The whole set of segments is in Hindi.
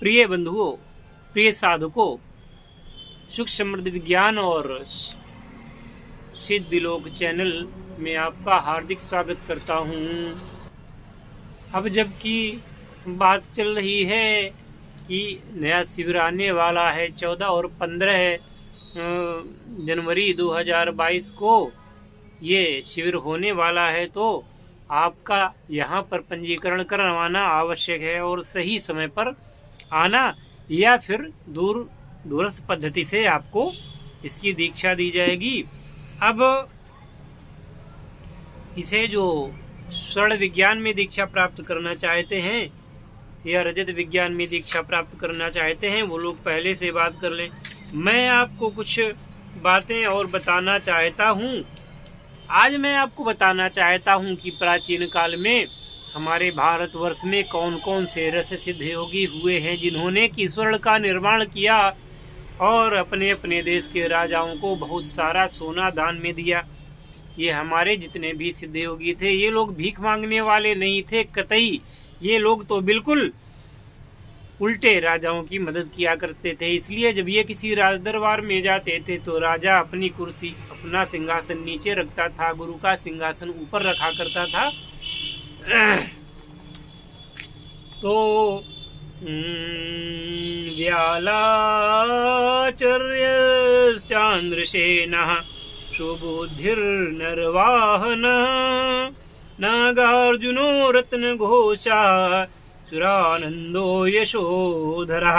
प्रिय बंधुओं, प्रिय साधकों, सुख समृद्धि विज्ञान और सिद्धिलोक चैनल में आपका हार्दिक स्वागत करता हूँ। अब जबकि बात चल रही है कि नया शिविर आने वाला है 14 और 15 जनवरी 2022 को ये शिविर होने वाला है, तो आपका यहाँ पर पंजीकरण करवाना आवश्यक है और सही समय पर आना, या फिर दूरस्थ पद्धति से आपको इसकी दीक्षा दी जाएगी। अब इसे जो स्वर्ण विज्ञान में दीक्षा प्राप्त करना चाहते हैं या रजत विज्ञान में दीक्षा प्राप्त करना चाहते हैं, वो लोग पहले से बात कर लें। मैं आपको कुछ बातें और बताना चाहता हूँ। आज मैं आपको बताना चाहता हूँ कि प्राचीन काल में हमारे भारतवर्ष में कौन कौन से रस सिद्ध योगी हुए हैं जिन्होंने कि स्वर्ण का निर्माण किया और अपने अपने देश के राजाओं को बहुत सारा सोना दान में दिया। ये हमारे जितने भी सिद्ध योगी थे, ये लोग भीख मांगने वाले नहीं थे कतई। ये लोग तो बिल्कुल उल्टे राजाओं की मदद किया करते थे। इसलिए जब ये किसी राज दरबार में जाते थे तो राजा अपनी कुर्सी, अपना सिंहासन नीचे रखता था, गुरु का सिंहासन ऊपर रखा करता था। तो व्यालाचर्यश्चान्द्रसेनः सुबुद्धिर्नरवाहनः नागार्जुनो रत्नघोषः सुरानन्दो यशोधरः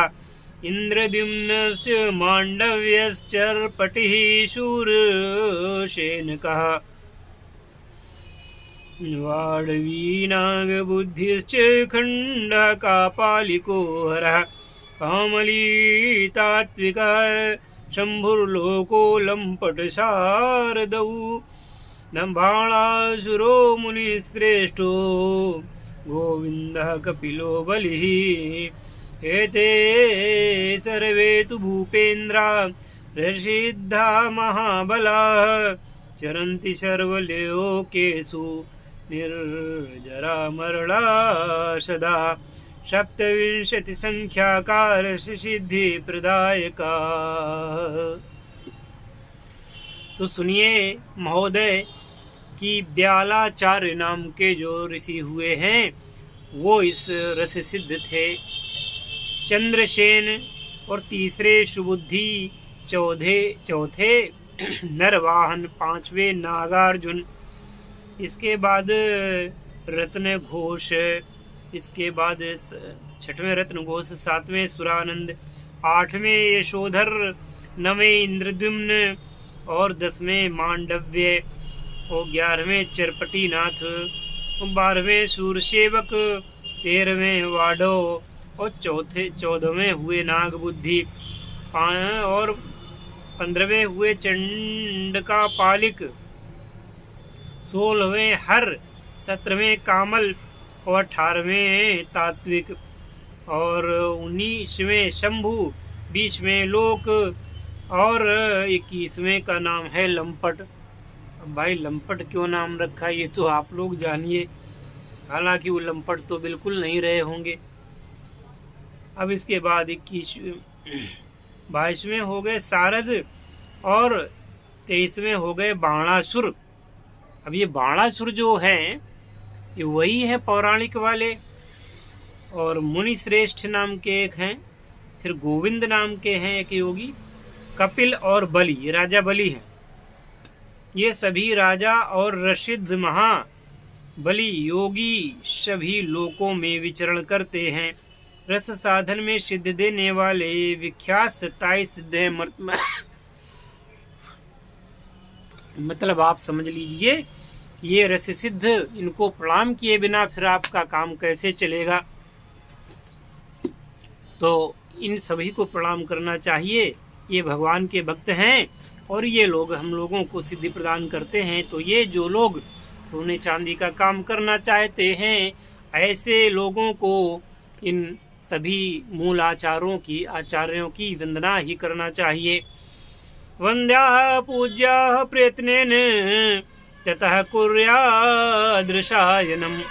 इन्द्रद्युम्नश्च माण्डव्यश्चर्पटिः शूरसेनकः वाडवीनागबुद्धिश्च खण्डकापालिको हरः कामली तात्विकः शम्भुर्लोको लम्पटशारदौ नम्भाणासुरो मुनिश्रेष्ठो गोविन्दः कपिलो बलिः एते सर्वे तु भूपेन्द्रा ऋषिद्धा महाबलाः चरन्ति सर्वलोकेषु निर्जरामरणा सदा 27 संख्याकार सिद्धि प्रदायका। तो सुनिए महोदय कि ब्यालाचार्य नाम के जो ऋषि हुए हैं वो इस रस सिद्ध थे। चंद्रसेन और तीसरे सुबुद्धि, चौथे नरवाहन, 5वें नागार्जुन, इसके बाद रत्न घोष, इसके बाद 6वें रत्न घोष, 7वें सुरानंद, 8वें यशोधर, 9वें इंद्रद्युम्न और 10वें मांडव्य और 11वें चरपटीनाथ, 12वें सूरसेवक, 13वें वाडो और 14वें हुए नागबुद्धि और 15वें हुए चंडका पालिक, 16वें हर, 17वें कामल और 18वें तात्विक और 19वें शंभु, 20वें लोक और 21वें का नाम है लंपट। अब भाई लंपट क्यों नाम रखा ये तो आप लोग जानिए, हालांकि वो लंपट तो बिल्कुल नहीं रहे होंगे। अब इसके बाद 22वें हो गए सारद और 23वें हो गए बाणासुर। अब ये बाणासुर जो हैं ये वही है पौराणिक वाले, और मुनि श्रेष्ठ नाम के एक हैं, फिर गोविंद नाम के हैं एक योगी, कपिल और बलि, ये राजा बलि हैं। ये सभी राजा और रसिद्ध महाबली योगी सभी लोकों में विचरण करते हैं। रस साधन में सिद्ध देने वाले विख्यात 27 सिद्ध हैं। मतलब आप समझ लीजिए ये रस सिद्ध, इनको प्रणाम किए बिना फिर आपका काम कैसे चलेगा। तो इन सभी को प्रणाम करना चाहिए। ये भगवान के भक्त हैं और ये लोग हम लोगों को सिद्धि प्रदान करते हैं। तो ये जो लोग सोने चांदी का काम करना चाहते हैं, ऐसे लोगों को इन सभी मूल आचार्यों की वंदना ही करना चाहिए। वन्द्याः पूज्याः प्रयत्नेन ततः कुर्यादृशायनम्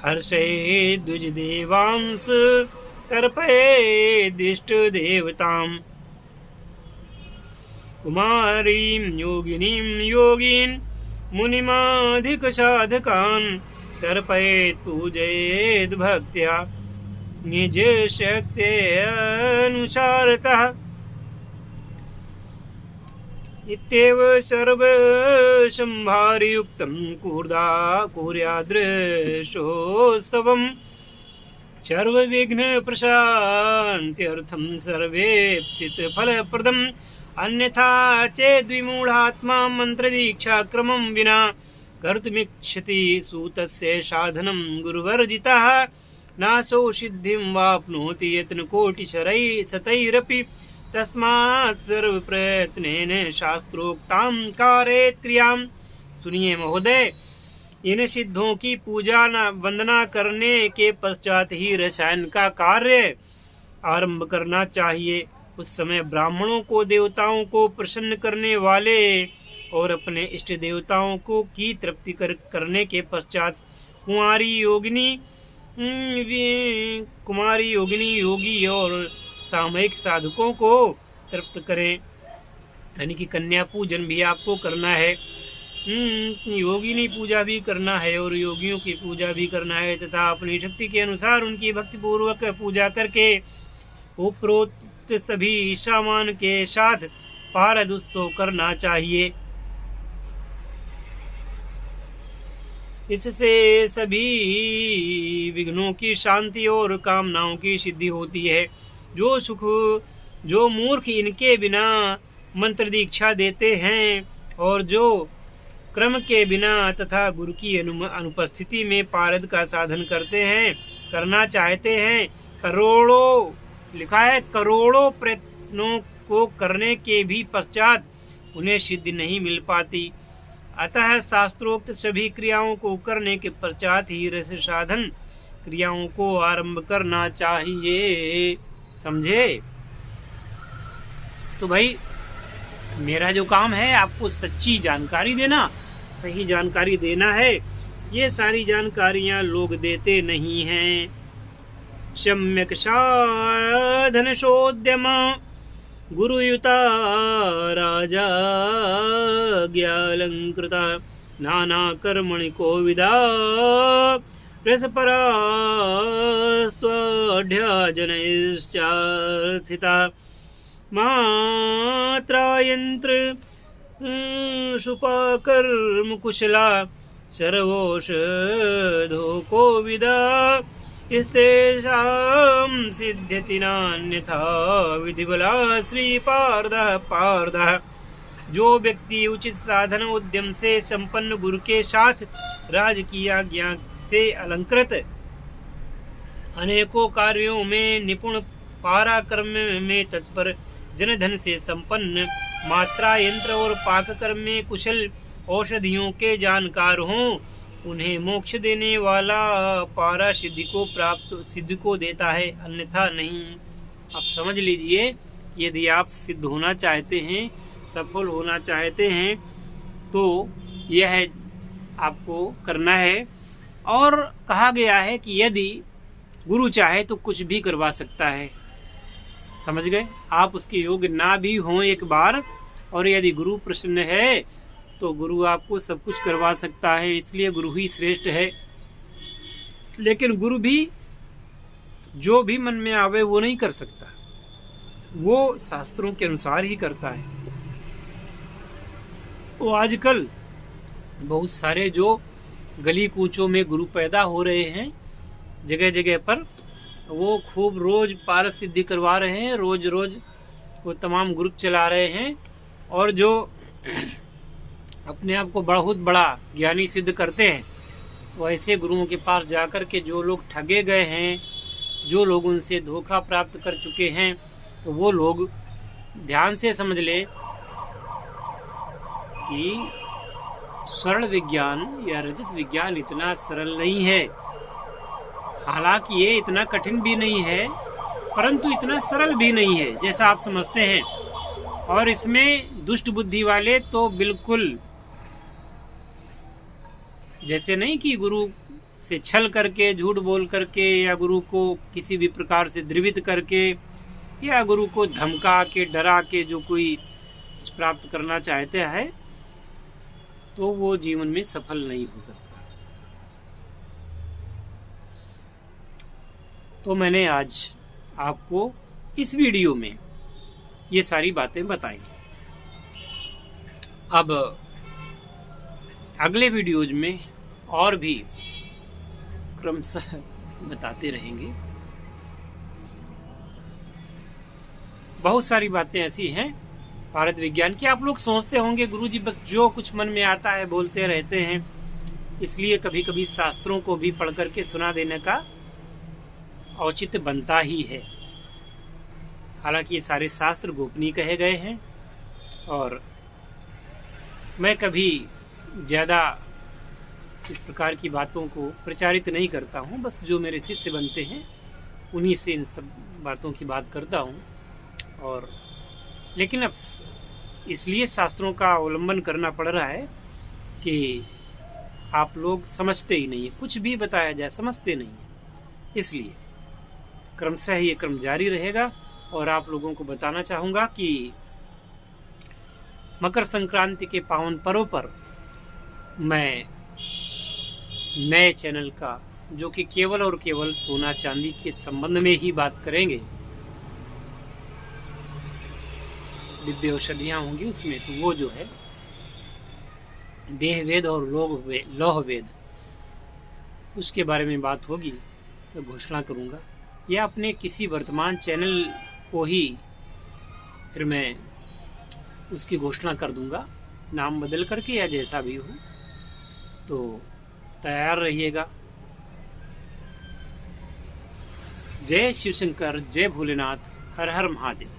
हर्षे द्विज देवांस तर्पयेदिष्ट देवताम् कुमारीं योगिनीं योगीन् मुनिमाधिक साधकान् तर्पयेत् पूजयेत् भक्त्या निज शक्ते अनुसारतः। इत्येव सर्वसंभारयुक्तं कुर्यादृशोत्सवम् सर्वविघ्न प्रशान्त्यर्थं सर्वेप्सित फलप्रदम्। अन्यथा चेद्विमूढात्मा मन्त्रदीक्षाक्रमं विना कर्तुमिच्छति सूतस्य साधनं गुरुवर्जितः नासौ सिद्धिं वाप्नोति यत्नकोटिशतैरपि। तस्मात् सर्वप्रयत्नेन शास्त्रोक्तां कारयेत् क्रियां। सुनिए महोदय, इन सिद्धों की पूजा वंदना करने के पश्चात ही रसायन का कार्य आरंभ करना चाहिए। उस समय ब्राह्मणों को देवताओं को प्रसन्न करने वाले और अपने इष्ट देवताओं को की तृप्ति करने के पश्चात कुमारी योगिनी योगी और सामयिक साधकों को तृप्त करें। यानी कि कन्या पूजन भी आपको करना है, योगिनी पूजा भी करना है और योगियों की पूजा भी करना है तथा अपनी शक्ति के अनुसार उनकी भक्ति पूर्वक पूजा करके उपरोक्त सभी सामान के साथ पारद उत्सव करना चाहिए। इससे सभी विघ्नों की शांति और कामनाओं की सिद्धि होती है। जो मूर्ख इनके बिना मंत्र दीक्षा देते हैं और जो क्रम के बिना तथा गुरु की अनुपस्थिति में पारद का साधन करना चाहते हैं, करोड़ों प्रयत्नों को करने के भी पश्चात उन्हें सिद्धि नहीं मिल पाती। अतः शास्त्रोक्त सभी क्रियाओं को करने के पश्चात ही रस साधन क्रियाओं को आरंभ करना चाहिए। समझे? तो भाई मेरा जो काम है आपको सच्ची जानकारी देना, सही जानकारी देना है। ये सारी जानकारियां लोग देते नहीं हैं। सम्यक साधन शोद्यम गुरुयुता राजा ज्ञालंकृता नाना कर्मणि कोविदा रसपरास्त्वढ्याजनैश्चार्थिता मात्रायंत्र सुपाकर्म कुशला सर्वौषधो कोविदा इस्तेषां सिद्ध्यति नान्यथा विधिबला श्रीपार्थ। जो व्यक्ति उचित साधन उद्यम से संपन्न गुरु के साथ राज की आज्ञा से अलंकृत अनेकों कार्यों में निपुण पराक्रम में तत्पर जनधन से संपन्न मात्रा यंत्र और पाककर्म में कुशल औषधियों के जानकार हों, उन्हें मोक्ष देने वाला पारा सिद्धि को देता है, अन्यथा नहीं। आप समझ लीजिए, यदि आप सिद्ध होना चाहते हैं, सफल होना चाहते हैं, तो यह आपको करना है। और कहा गया है कि यदि गुरु चाहे तो कुछ भी करवा सकता है। समझ गए? आप उसके योग्य ना भी हों एक बार, और यदि गुरु प्रसन्न है तो गुरु आपको सब कुछ करवा सकता है। इसलिए गुरु ही श्रेष्ठ है। लेकिन गुरु भी जो भी मन में आवे वो नहीं कर सकता, वो शास्त्रों के अनुसार ही करता है। वो आजकल बहुत सारे जो गली कूचों में गुरु पैदा हो रहे हैं जगह जगह पर, वो खूब रोज पारस सिद्धि करवा रहे हैं, रोज वो तमाम ग्रुप चला रहे हैं। और जो अपने आप को बहुत बड़ा ज्ञानी सिद्ध करते हैं, तो ऐसे गुरुओं के पास जाकर के जो लोग ठगे गए हैं, जो लोग उनसे धोखा प्राप्त कर चुके हैं, तो वो लोग ध्यान से समझ ले कि स्वर्ण विज्ञान या रजत विज्ञान इतना सरल नहीं है। हालांकि ये इतना कठिन भी नहीं है, परंतु इतना सरल भी नहीं है जैसा आप समझते हैं। और इसमें दुष्ट बुद्धि वाले तो बिल्कुल, जैसे नहीं कि गुरु से छल करके, झूठ बोल करके, या गुरु को किसी भी प्रकार से द्रवित करके, या गुरु को धमका के, डरा के जो कोई कुछ प्राप्त करना चाहते हैं, तो वो जीवन में सफल नहीं हो सकता। तो मैंने आज आपको इस वीडियो में ये सारी बातें बताई। अब अगले वीडियोज में और भी क्रमशः बताते रहेंगे। बहुत सारी बातें ऐसी हैं भारत विज्ञान की। आप लोग सोचते होंगे गुरुजी बस जो कुछ मन में आता है बोलते रहते हैं, इसलिए कभी कभी शास्त्रों को भी पढ़ करके सुना देने का औचित्य बनता ही है। हालांकि ये सारे शास्त्र गोपनीय कहे गए हैं और मैं कभी ज़्यादा इस प्रकार की बातों को प्रचारित नहीं करता हूँ। बस जो मेरे शिष्य बनते हैं उन्हीं से इन सब बातों की बात करता हूँ। और लेकिन अब इसलिए शास्त्रों का अवलंबन करना पड़ रहा है कि आप लोग समझते ही नहीं है, कुछ भी बताया जाए समझते नहीं है। इसलिए क्रमशः ये क्रम जारी रहेगा और आप लोगों को बताना चाहूँगा कि मकर संक्रांति के पावन पर्व पर मैं नए चैनल का, जो कि केवल और केवल सोना चांदी के संबंध में ही बात करेंगे, दिव्य औषधियाँ होंगी उसमें, तो वो जो है देह वेद और लौह वेद, उसके बारे में बात होगी। मैं घोषणा करूँगा या अपने किसी वर्तमान चैनल को ही फिर मैं उसकी घोषणा कर दूंगा, नाम बदल करके या जैसा भी हो। तो तैयार रहिएगा। जय शिव शंकर, जय भोलेनाथ, हर हर महादेव।